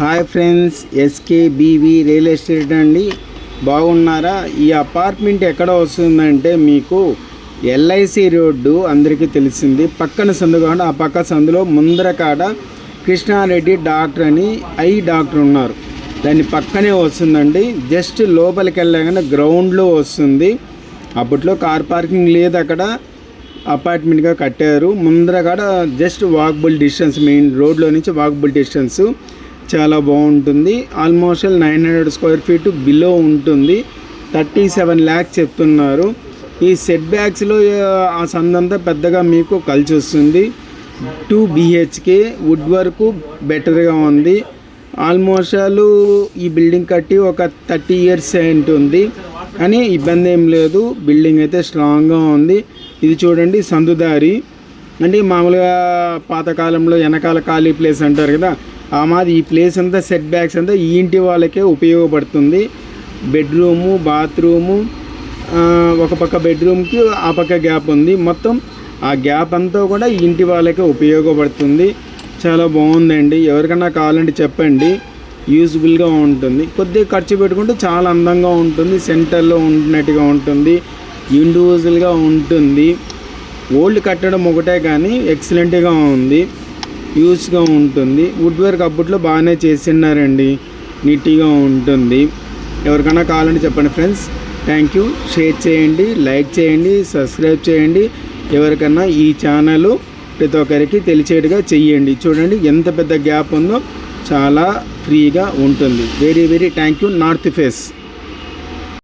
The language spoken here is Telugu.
హాయ్ ఫ్రెండ్స్, ఎస్కేబీవీ రియల్ ఎస్టేట్ అండి. బాగున్నారా? ఈ అపార్ట్మెంట్ ఎక్కడ వస్తుందంటే మీకు ఎల్ఐసి రోడ్డు అందరికీ తెలిసింది. పక్కన సందు కాకుండా ఆ పక్క సందులో ముందర కాడ కృష్ణారెడ్డి డాక్టర్ అని ఐ డాక్టర్ ఉన్నారు. దాని పక్కనే వస్తుందండి. జస్ట్ లోపలికి వెళ్ళగానే గ్రౌండ్లో వస్తుంది. అప్పట్లో కార్ పార్కింగ్ లేదు, అక్కడ అపార్ట్మెంట్గా కట్టారు. ముందర కాడ జస్ట్ వాకబుల్ డిస్టెన్స్, మెయిన్ రోడ్లో నుంచి వాకబుల్ డిస్టెన్స్. చాలా బాగుంటుంది. ఆల్మోస్ట్ 900 స్క్వేర్ ఫీట్ బిలో ఉంటుంది. 37 lakhs చెప్తున్నారు. ఈ సెట్ బ్యాక్స్లో ఆ సందంతా పెద్దగా మీకు కలిసి వస్తుంది. 2 BHK వుడ్ వర్క్ బెటర్గా ఉంది. ఆల్మోస్ట్ ఈ బిల్డింగ్ కట్టి ఒక 30 years ఉంటుంది కానీ ఇబ్బంది ఏం లేదు. బిల్డింగ్ అయితే స్ట్రాంగ్గా ఉంది. ఇది చూడండి, సందుదారి అంటే మామూలుగా పాతకాలంలో వెనకాల ఖాళీ ప్లేస్ అంటారు కదా, ఆ మాది ఈ ప్లేస్ అంతా సెట్ బ్యాక్స్ అంతా ఈ ఇంటి వాళ్ళకే ఉపయోగపడుతుంది. బెడ్రూము, బాత్రూము, ఒక పక్క బెడ్రూమ్కి ఆ పక్క గ్యాప్ ఉంది. మొత్తం ఆ గ్యాప్ అంతా కూడా ఈ ఇంటి వాళ్ళకే ఉపయోగపడుతుంది. చాలా బాగుందండి. ఎవరికన్నా కావాలంటే చెప్పండి, యూజ్ఫుల్గా ఉంటుంది. కొద్దిగా ఖర్చు పెట్టుకుంటే చాలా అందంగా ఉంటుంది. సెంటర్లో ఉంటున్నట్టుగా ఉంటుంది, ఇండివిజువల్గా ఉంటుంది. ఓల్డ్ కట్టడం ఒకటే కానీ ఎక్సలెంట్గా ఉంది, యూస్గా ఉంటుంది. వుడ్ వర్క్ అప్పట్లో బాగానే చేసినారండి, నీట్గా ఉంటుంది. ఎవరికైనా కావాలంటే చెప్పండి ఫ్రెండ్స్. Thank you. షేర్ చేయండి, లైక్ చేయండి, సబ్స్క్రైబ్ చేయండి. ఎవరికన్నా ఈ ఛానల్ ప్రతి ఒక్కరికి తెలిసేట్టుగా చెయ్యండి. చూడండి ఎంత పెద్ద గ్యాప్ ఉందో, చాలా ఫ్రీగా ఉంటుంది. Very thank you. North face.